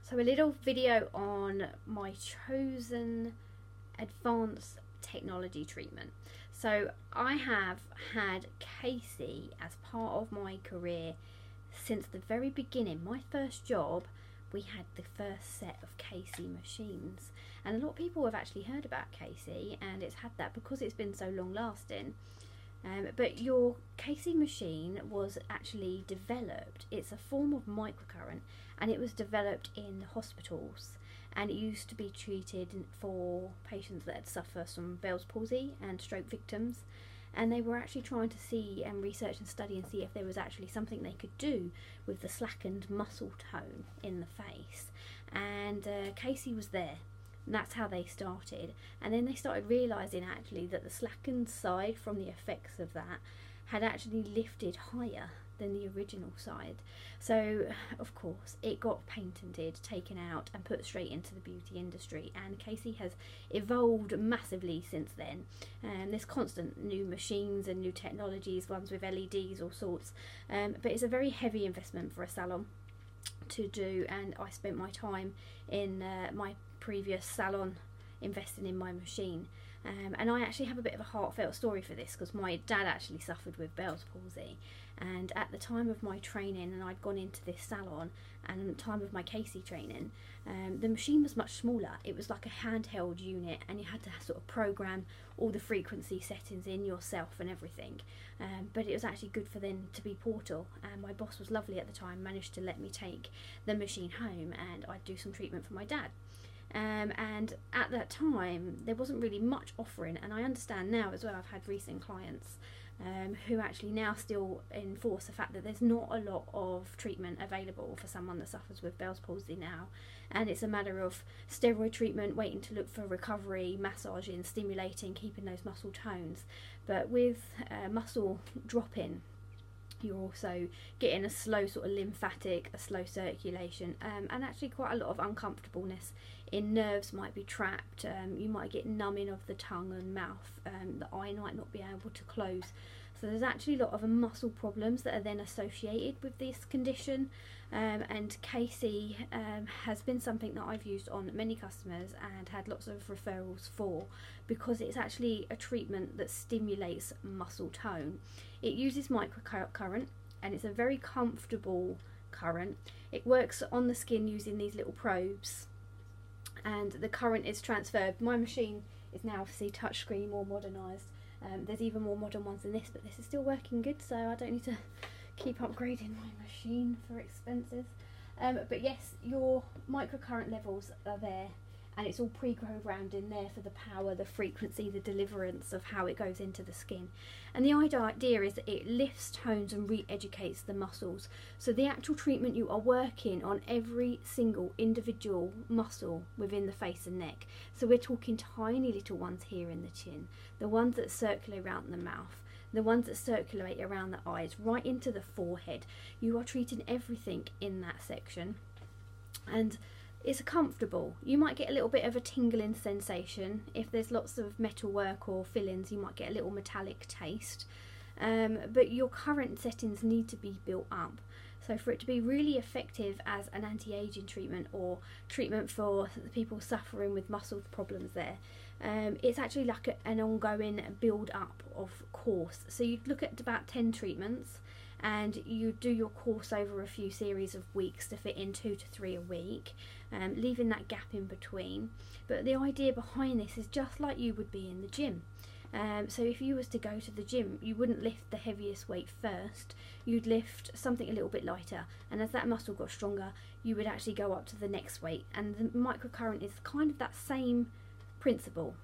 So a little video on my chosen advanced technology treatment. So I have had Caci as part of my career since the very beginning. My first job, we had the first set of Caci machines, and a lot of people have actually heard about Caci, and it's had that because it's been so long lasting. But your Caci machine was actually developed, it's a form of microcurrent, and it was developed in hospitals, and it used to be treated for patients that had suffered from Bell's palsy and stroke victims, and they were actually trying to see and research and study and see if there was actually something they could do with the slackened muscle tone in the face, and Caci was there. And that's how they started, and then they started realising actually that the slackened side from the effects of that had actually lifted higher than the original side. So of course it got patented, taken out and put straight into the beauty industry, and Caci has evolved massively since then. There's constant new machines and new technologies, ones with LEDs, all sorts, but it's a very heavy investment for a salon to do, and I spent my time in my previous salon investing in my machine, and I actually have a bit of a heartfelt story for this because my dad actually suffered with Bell's palsy, and at the time of my training, and I'd gone into this salon, and at the time of my Caci training, the machine was much smaller. It was like a handheld unit, and you had to sort of program all the frequency settings in yourself and everything, but it was actually good for them to be portable, and my boss was lovely at the time, managed to let me take the machine home and I'd do some treatment for my dad. And at that time there wasn't really much offering, and I understand now as well, I've had recent clients who actually now still enforce the fact that there's not a lot of treatment available for someone that suffers with Bell's palsy now, and it's a matter of steroid treatment, waiting to look for recovery, massaging, stimulating, keeping those muscle tones. But with muscle dropping, you're also getting a slow sort of lymphatic, a slow circulation, and actually quite a lot of uncomfortableness in nerves might be trapped. You might get numbing of the tongue and mouth, the eye might not be able to close. So there's actually a lot of muscle problems that are then associated with this condition, and Caci has been something that I've used on many customers and had lots of referrals for, because it's actually a treatment that stimulates muscle tone. It uses microcurrent, and it's a very comfortable current. It works on the skin using these little probes, and the current is transferred. My machine is now obviously touchscreen, more modernised. There's even more modern ones than this, but this is still working good, so I don't need to keep upgrading my machine for expenses. But yes, your microcurrent levels are there, and it's all pre-programmed in there for the power, the frequency, the deliverance of how it goes into the skin. And the idea is that it lifts, tones and re-educates the muscles. So the actual treatment, you are working on every single individual muscle within the face and neck. So we're talking tiny little ones here in the chin, the ones that circulate around the mouth, the ones that circulate around the eyes, right into the forehead. You are treating everything in that section, and it's comfortable. You might get a little bit of a tingling sensation. If there's lots of metal work or fillings, you might get a little metallic taste, but your current settings need to be built up. So for it to be really effective as an anti-aging treatment or treatment for people suffering with muscle problems there, it's actually like an ongoing build up of course. So you'd look at about 10 treatments, and you do your course over a few series of weeks to fit in 2 to 3 a week, leaving that gap in between. But the idea behind this is just like you would be in the gym. So if you was to go to the gym, you wouldn't lift the heaviest weight first, you'd lift something a little bit lighter, and as that muscle got stronger, you would actually go up to the next weight. And the microcurrent is kind of that same principle.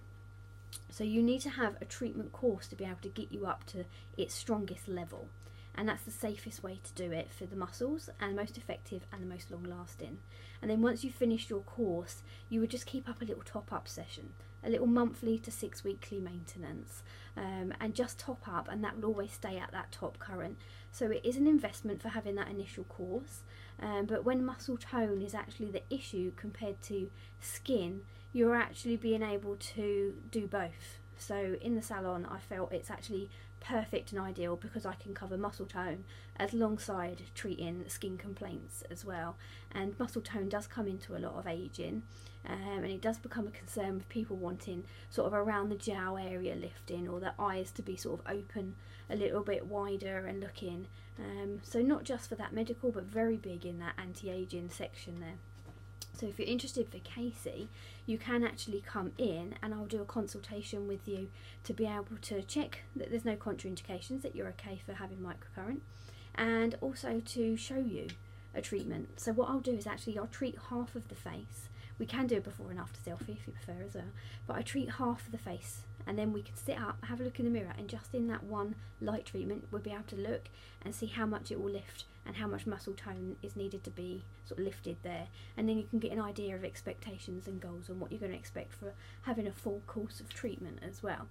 So you need to have a treatment course to be able to get you up to its strongest level, and that's the safest way to do it for the muscles, and most effective and the most long lasting. And then once you've finished your course, you would just keep up a little top-up session, a little monthly to 6 weekly maintenance, and just top up, and that will always stay at that top current. So it is an investment for having that initial course, but when muscle tone is actually the issue compared to skin, you're actually being able to do both. So in the salon, I felt it's actually perfect and ideal because I can cover muscle tone alongside treating skin complaints as well. And muscle tone does come into a lot of aging, and it does become a concern with people wanting sort of around the jowl area lifting, or their eyes to be sort of open a little bit wider and looking. So not just for that medical, but very big in that anti-aging section there. So if you're interested for Caci, you can actually come in and I'll do a consultation with you to be able to check that there's no contraindications, that you're okay for having microcurrent, and also to show you a treatment. So what I'll do is actually I'll treat half of the face. We can do a before and after selfie if you prefer as well, but I treat half of the face, and then we can sit up, have a look in the mirror, and just in that one light treatment we'll be able to look and see how much it will lift and how much muscle tone is needed to be sort of lifted there, and then you can get an idea of expectations and goals and what you're going to expect for having a full course of treatment as well.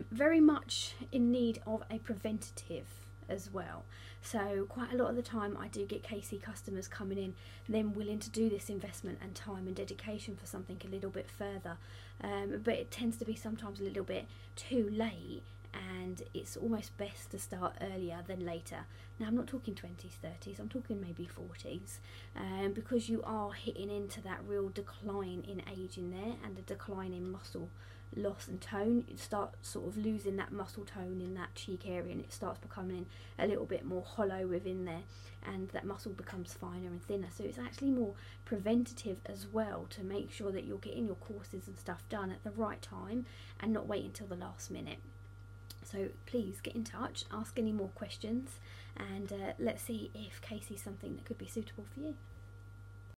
Very much in need of a preventative as well. So quite a lot of the time I do get Caci customers coming in then willing to do this investment and time and dedication for something a little bit further, but it tends to be sometimes a little bit too late, and it's almost best to start earlier than later. Now I'm not talking 20s, 30s, I'm talking maybe 40s, because you are hitting into that real decline in aging there and a decline in muscle loss and tone. You start sort of losing that muscle tone in that cheek area, and it starts becoming a little bit more hollow within there, and that muscle becomes finer and thinner. So it's actually more preventative as well, to make sure that you're getting your courses and stuff done at the right time and not wait until the last minute. So please get in touch, ask any more questions, and let's see if Caci is something that could be suitable for you.